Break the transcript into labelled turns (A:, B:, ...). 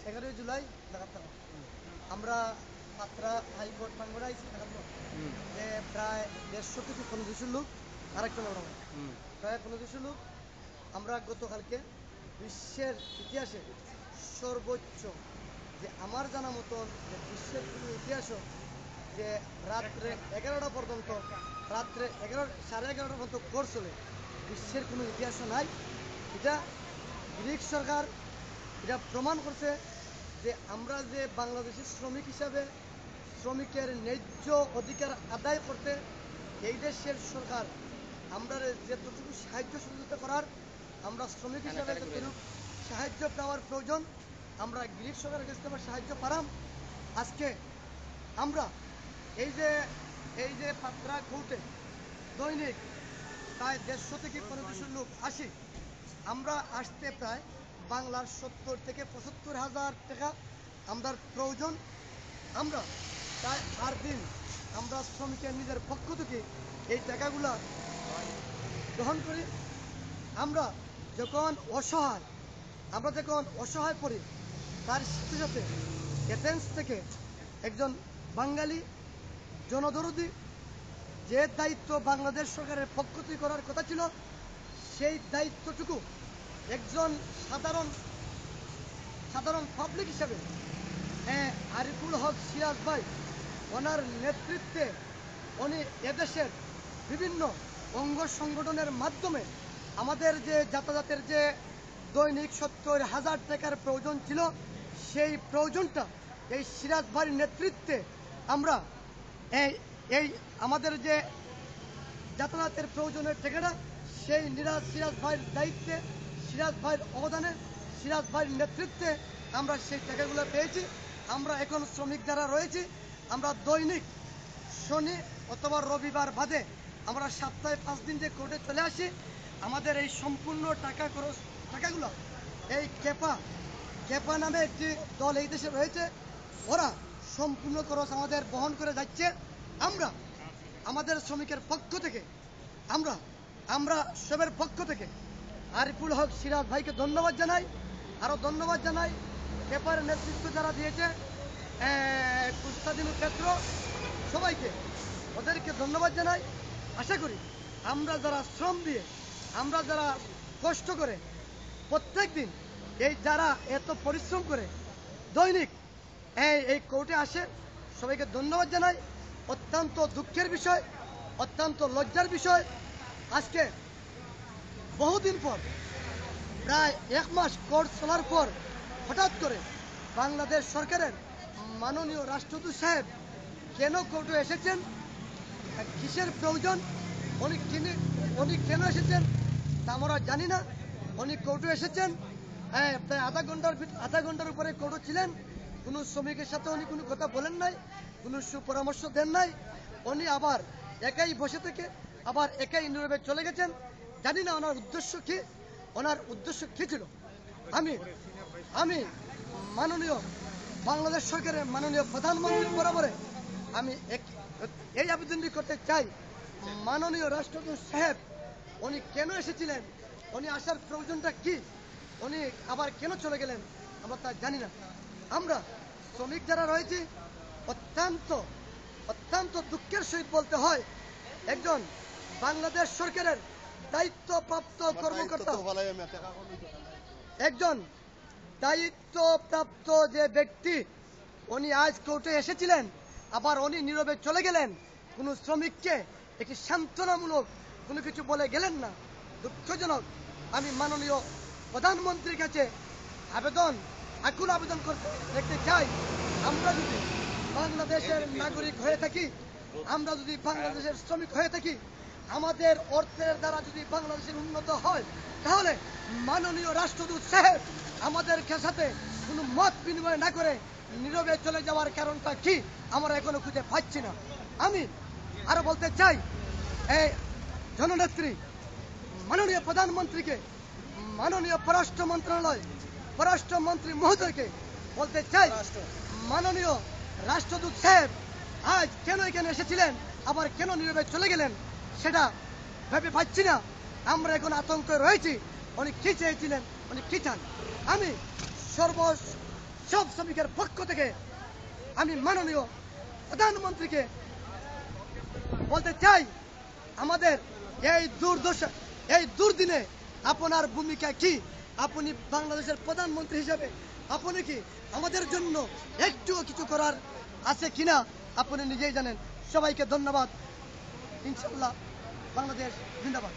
A: 11 জুলাই আমরা পাত্রা হাইকোর্ট প্রাঙ্গণে আইছি যে প্রায় 150 থেকে 1500 লোক আরেকটা প্রায় 1500 লোক আমরা গতকালকে বিশ্বের ইতিহাসে সর্বোচ্চ যে আমার জানা মতন যে বিশ্বের কোনো ইতিহাসও যে রাত্রে 11টা পর্যন্ত রাত্রে 11:30 পর্যন্ত কোর্স চলে বিশ্বের কোনো ইতিহাসও নাই। এটা গ্রিক সরকার এটা প্রমাণ করছে যে আমরা যে বাংলাদেশের শ্রমিক হিসাবে শ্রমিকের ন্যায্য অধিকার আদায় করতে এই দেশের সরকার আমরা যতটুকু সাহায্য সহযোগিতা করার আমরা শ্রমিক হিসাবে যতটুকু সাহায্য পাওয়ার প্রয়োজন আমরা গ্রিক সরকারের কাছ থেকে সাহায্য পারাম। আজকে আমরা এই যে পাত্রা কোর্টে দৈনিক প্রায় 150 থেকে 1500 লোক আসি। আমরা আসতে প্রায় বাংলার 70 থেকে 75,000 টাকা আমাদের প্রয়োজন। আমরা প্রায় 8 দিন আমরা শ্রমিকের নিজের পক্ষ থেকে এই টাকাগুলা গ্রহণ করি। আমরা যখন অসহায় পড়ি তার সাথে সাথে এথেন্স থেকে একজন বাঙালি জনদরদি যে দায়িত্ব বাংলাদেশ সরকারের পক্ষ থেকে করার কথা ছিল সেই দায়িত্বটুকু একজন সাধারণ পাবলিক হিসেবে আরিফুল হক সিরাজ ভাই ওনার নেতৃত্বে উনি এদেশের বিভিন্ন অঙ্গ সংগঠনের মাধ্যমে আমাদের যে যাতায়াতের যে দৈনিক 70,000 টাকার প্রয়োজন ছিল সেই প্রয়োজনটা এই সিরাজ ভাইয়ের নেতৃত্বে আমরা এই আমাদের যে যাতায়াতের প্রয়োজনের টাকাটা সেই সিরাজ ভাইয়ের দায়িত্বে সিরাজ ভাইয়ের অবদানে সিরাজ ভাইয়ের নেতৃত্বে আমরা সেই টাকাগুলো পেয়েছি। আমরা এখন শ্রমিক যারা রয়েছি আমরা দৈনিক শনি অথবা রবিবার বাদে আমরা সপ্তাহে 5 দিন যে কোর্টে চলে আসি। আমাদের এই সম্পূর্ণ টাকাগুলো এই কেপা নামে একটি দল এই দেশে রয়েছে, ওরা সম্পূর্ণ খরচ আমাদের বহন করে যাচ্ছে। আমরা আমাদের শ্রমিকের পক্ষ থেকে আমরা সবের পক্ষ থেকে আরিফুল হক সিরাজ ভাইকে ধন্যবাদ জানাই। আরো ধন্যবাদ জানাই পেপারের নেতৃত্ব যারা দিয়েছে কুস্তাদিন ক্ষেত্র সবাইকে, ওদেরকে ধন্যবাদ জানাই। আশা করি আমরা যারা শ্রম দিয়ে আমরা যারা কষ্ট করে প্রত্যেক দিন এই যারা এত পরিশ্রম করে দৈনিক এই কোর্টে আসে সবাইকে ধন্যবাদ জানাই। অত্যন্ত দুঃখের বিষয়, অত্যন্ত লজ্জার বিষয়, আজকে বহুদিন পর প্রায় 1 মাস কোর্ট চলার পর হঠাৎ করে বাংলাদেশ সরকারের মাননীয় রাষ্ট্রদূত সাহেব কেন কোর্টে এসেছেন, কিসের প্রয়োজন, উনি কেন এসেছেন তা আমরা জানি না। উনি কোর্টে এসেছেন প্রায় আধা ঘন্টার উপরে কোর্টে ছিলেন। কোনো শ্রমিকের সাথে উনি কোনো কথা বলেন নাই, কোনো সুপরামর্শ দেন নাই। উনি আবার একাই বসে থেকে আবার একাই নীরবে চলে গেছেন। জানি না ওনার উদ্দেশ্য কি ছিল। আমি মাননীয় বাংলাদেশ সরকারের মাননীয় প্রধানমন্ত্রীর বরাবরে আমি এই আবেদনটি করতে চাই, মাননীয় রাষ্ট্রদূত সাহেব উনি কেন এসেছিলেন, উনি আসার প্রয়োজনটা কি, উনি আবার কেন চলে গেলেন আমরা তা জানি না। আমরা শ্রমিক যারা রয়েছি অত্যন্ত দুঃখের সহিত বলতে হয় একজন বাংলাদেশ সরকারের দায়িত্বপ্রাপ্ত কর্মকর্তা, একজন দায়িত্বপ্রাপ্ত যে ব্যক্তি উনি আজ কোর্টে এসেছিলেন আবার উনি নীরবে চলে গেলেন। কোনো শ্রমিককে একটি সান্ত্বনামূলক কোনো কিছু বলে গেলেন না, দুঃখজনক। আমি মাননীয় প্রধানমন্ত্রীর কাছে আকুল আবেদন করতে চাই, আমরা যদি বাংলাদেশের নাগরিক হয়ে থাকি, আমরা যদি বাংলাদেশের শ্রমিক হয়ে থাকি, আমাদের অর্থের দ্বারা যদি বাংলাদেশের উন্নত হয় তাহলে মাননীয় রাষ্ট্রদূত সাহেব আমাদের সাথে কোনো মত বিনিময় না করে নীরবে চলে যাওয়ার কারণটা কি আমরা এখনো খুঁজে পাচ্ছি না। আমি আরো বলতে চাই এই জননেত্রী মাননীয় প্রধানমন্ত্রীকে, মাননীয় পররাষ্ট্রমন্ত্রী মহোদয়কে বলতে চাই, মাননীয় রাষ্ট্রদূত সাহেব আজ কেন এখানে এসেছিলেন আবার কেন নীরবে চলে গেলেন সেটা ভেবে পাচ্ছি না। আমরা এখন আতঙ্কে রয়েছি, উনি কি চেয়েছিলেন, উনি কি চান। আমি সব শ্রমিকের পক্ষ থেকে আমি মাননীয় প্রধানমন্ত্রীকে বলতে চাই, আমাদের এই দুর্দশা, এই দুর্দিনে আপনার ভূমিকা কি? আপনি বাংলাদেশের প্রধানমন্ত্রী হিসেবে আপনি কি আমাদের জন্য একটুও কিছু করার আছে কিনা আপনি নিজেই জানেন। সবাইকে ধন্যবাদ। ইনশাআল্লাহ বাংলাদেশ জিন্দাবাদ।